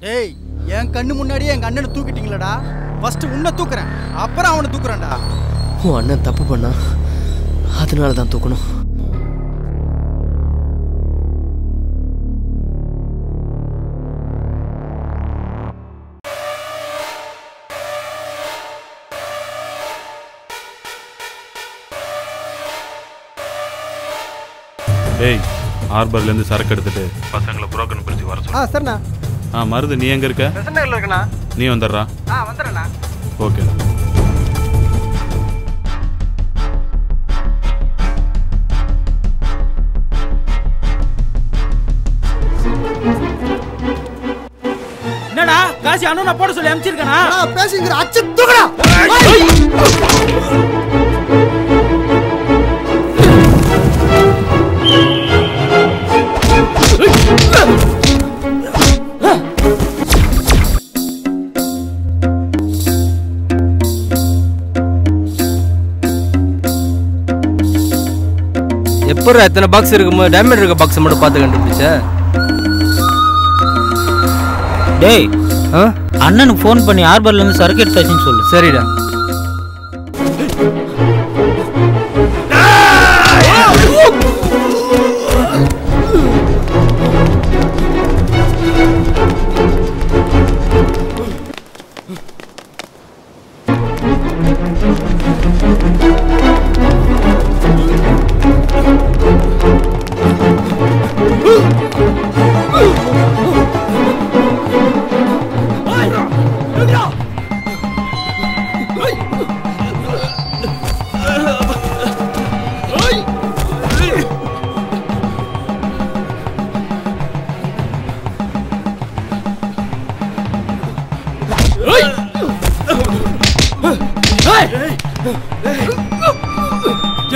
டேய், என் கண்ணு முன்னாடியே எங்க அண்ணனை தூக்கிட்டீங்களடா. ஃபர்ஸ்ட் உன்னை தூக்குறேன், அப்புறம் அவனை தூக்குறேன்டா. உன் அண்ணன் தப்பு பண்ணா அதனால தான் தூக்கணும். டேய், ஹார்பர்லேருந்து சரக்கு எடுத்துட்டு பசங்களை புரோக்கன் பிரிச்சு வர சொல்லு. சரிண்ணா. மருது நீ எங்க இருக்க? பெசன்ட்ல இருக்கண்ணா. நீ வந்துடுறா. வந்துடுறேண்ணா. ஓகே. என்னடா காசி அண்ணா போட சொல்லி அனுப்பிச்சிருக்கனா? பேசிங்கிற அச்சு தூக்குடா. எப்போ எத்தனை பாக்ஸ் இருக்கும்போது டேமேஜ் இருக்க பாக்ஸ் மட்டும் பார்த்து கண்டுபிடிச்ச? டேய், அண்ணனுக்கு ஃபோன் பண்ணி ஹார்பர்ல இருந்து சரக்கு எடுத்தாச்சுன்னு சொல்லு. சரிடா.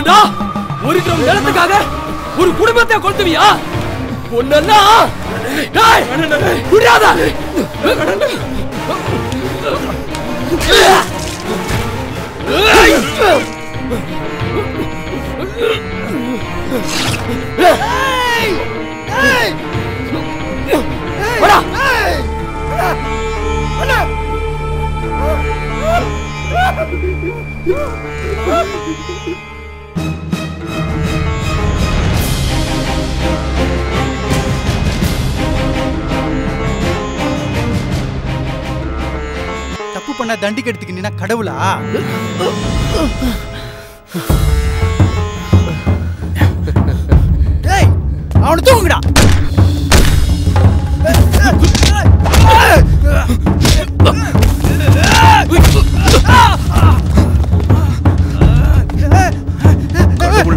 ஏண்டா ஒரு கிராம் நிலத்துக்காக ஒரு குடும்பத்தை கொளுத்துவியா? ஒன்னெல்லாம் முடியாதா? தப்பு பண்ண தண்டிக்கு எடுத்துக்கிட்டீங்கன்னா கடவுளா? டேய், அவனை தூங்குடா.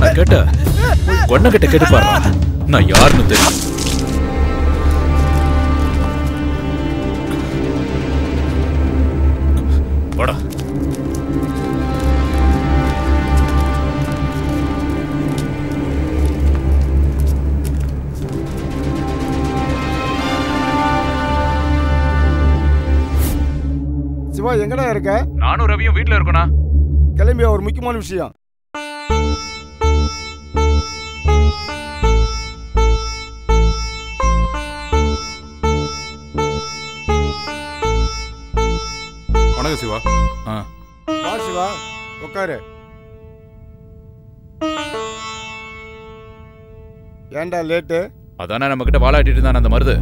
நான் கேட்ட கொன்ன கிட்ட கேட்டு பாரு, நான் யாருன்னு தெரியும். போடா. சிவா, எங்கடா இருக்க? நானும் ரவியும் வீட்டுல இருக்கோண்ணா. கிளம்பியா, ஒரு முக்கியமான விஷயம். வணக்கம் சிவா. வா சிவா, உட்காரு. ஏன்டா லேட்டு? அதானே நம்ம கிட்ட வாழாட்டிட்டு இருந்தான் அந்த மருது.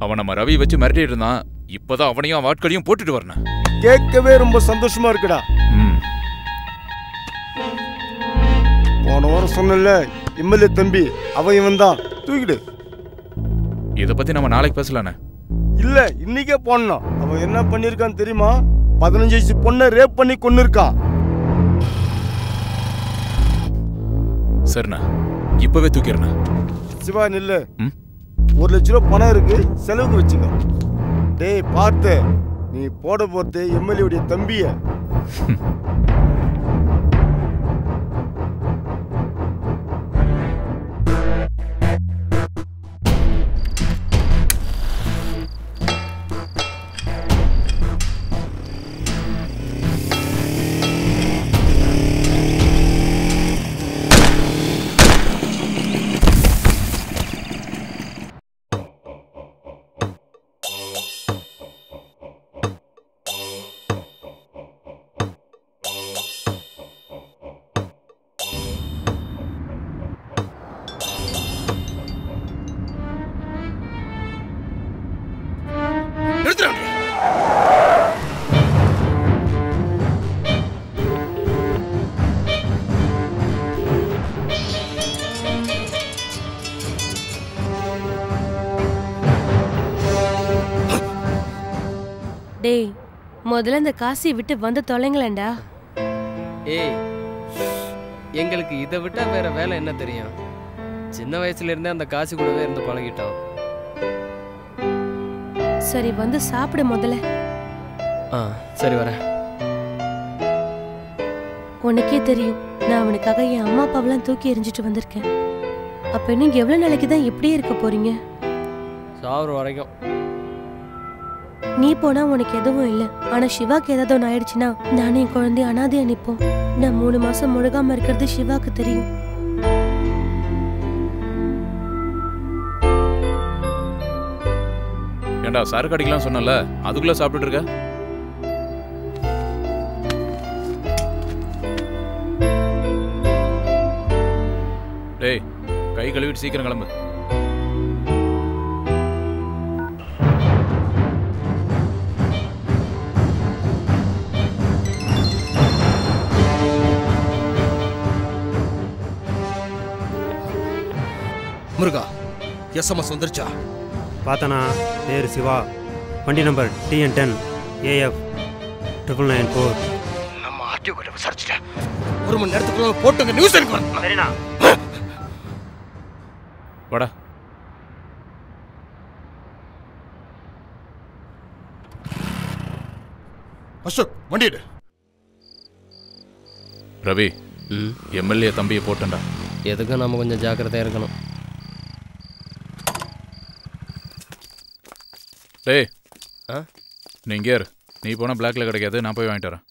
அவன் நம்ம ரவி வச்சு மிரட்டிட்டு இருந்தான். இப்பதான் அவனையும் வாட்களையும் போட்டுட்டு வரணும். கேட்கவே ரொம்ப சந்தோஷமா இருக்குடா. போன வாரம் சொன்னல எம்எல்ஏ தம்பி, அவன் இவன் தான், தூக்கிடு. இத பத்தி நம்ம நாளைக்கு பேசலானே. இல்ல, இன்னைக்கே போடணும். அவன் என்ன பண்ணிருக்கான்னு தெரியுமா? 15 வயசு பொண்ணை ரேப் பண்ணி கொன்னிருக்கான். சரிண்ணா, இப்பவே தூக்கிறேண்ணா. சிவா நில்லு. 1 லட்ச ரூபா பணம் இருக்கு, செலவுக்கு வச்சுக்கோ. டேய் பார்த்து, நீ போட போறது எம்எல்ஏ உடைய தம்பிய. எடுத்துறாங்க. டேய் முதல்ல இந்த காசியை விட்டு வந்து தொலைங்களேன்டா. ஏய், எங்களுக்கு இதை விட்டா வேற வேலை என்ன தெரியும்? சின்ன வயசுல இருந்தே அந்த காசு கூடவே இருந்து பழகிட்டோம். சரி வந்து சாப்பிடு முதல்ல. சரி வரேன். உனக்கே தெரியும் நான் அவனுக்காக என் அம்மா அப்பாவெல்லாம் தூக்கி எறிஞ்சிட்டு வந்திருக்கேன். அப்ப நீங்க எவ்வளவு நாளைக்கு தான் இப்படியே இருக்க போறீங்க? சாவர வரைக்கும். நீ போனா உனக்கு எதுவும் இல்லை. ஆனா சிவாக்கு ஏதாவது ஒன்று ஆயிடுச்சுன்னா நானே என் குழந்தைய அனாதையா நிப்போம். நான் 3 மாசம் முழுகாம இருக்கிறது சிவாக்கு தெரியும். ஏண்டா சரக்கு அடிக்கலாம் சொன்னல, அதுக்குள்ள சாப்பிட்டுட்டு இருக்க? டேய் கை கழுவிட்டு சீக்கிரம் கிளம்பு. முருகா, எஸ்எம்எஸ் வந்துருச்சா? பார்த்தனா, பேர் சிவா, வண்டி நம்பர் TN10 AF 9994. நம்ம ஆர்டிஓ கிட்ட விசாரிச்சுட்டேன். 1 மணி நேரத்துக்குள்ள போட்டுங்க, நியூஸ் எனக்கு வரணும். சரிண்ணா. வாடா. அசோக் வண்டி எடு. ரவி, எம்எல்ஏ தம்பியை போட்டேன்டா. எதுக்கும் நம்ம கொஞ்சம் ஜாக்கிரதையா இருக்கணும். டேய் நீ இங்கே இரு. நீ போனால் பிளாக்ல கிடைக்காது, நான் போய் வாங்கிட்டு வரேன்.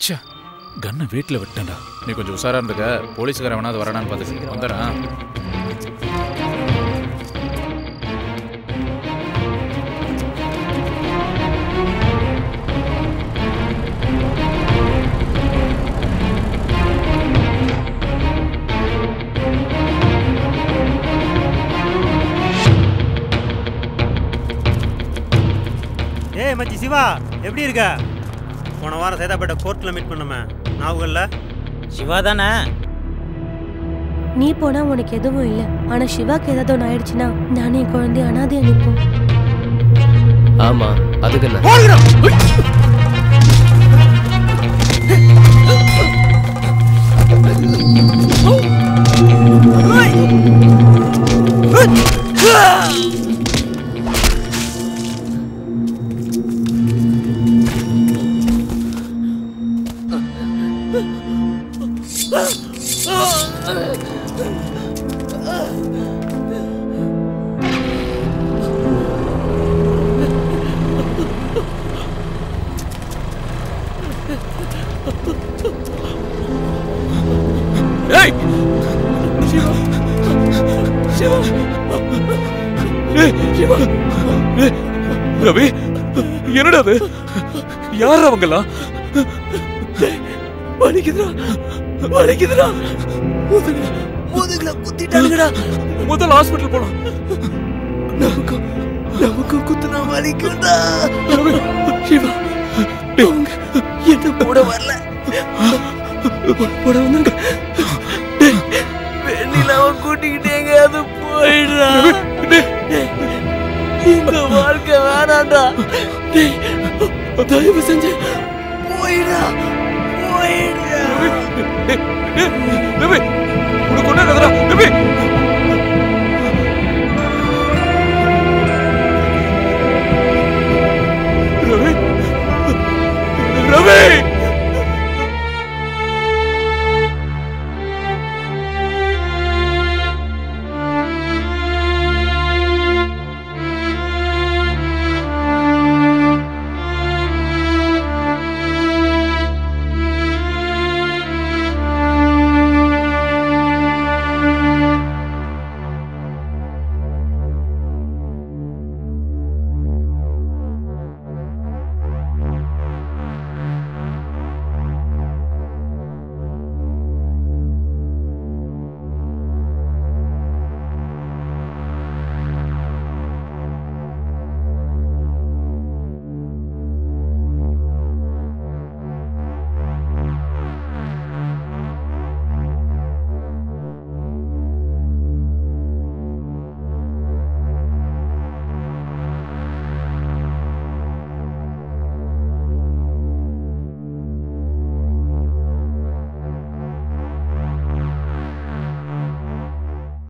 ச்சே, கன்னை வீட்டில் விட்டேன்டா. நீ கொஞ்சம் உஷாரா இருந்துக்க. போலீஸ்காரன் வேணா அது வரானான்னு பார்த்துக்க. வந்துடுறேன். ஏய் மச்சி சிவா, எப்படி இருக்க? போன வாரம் சேதாப்பேட்டை கோர்ட்டில் மீட் பண்ணோமே, ஞாபகம் இல்லை? சிவா தானே? நீ போனா உனக்கு எதுவும் இல்லை. ஆனா சிவாக்கு ஏதாவது ஒன்று ஆயிடுச்சுன்னா நானே என் குழந்தைய அனாதையா நிப்போம். ஆமா, அதுக்கு என்ன? ரவி, என்னடா அது? யார் அவங்கெல்லாம்? முதல் ஹாஸ்பிட்டல் போலாம். நமக்கு குத்துனா வலிக்குண்டா. என்ன போட வரல, போட வந்தாங்க. வெண்ணிலாவை கூட்டிக்கிட்டேங்க, அது போயிடுறா. இந்த வாழ்க்கை வேணாண்டா. தயவு செஞ்சு போயிடா, போயிடுறா. உனக்கு ஒண்ணு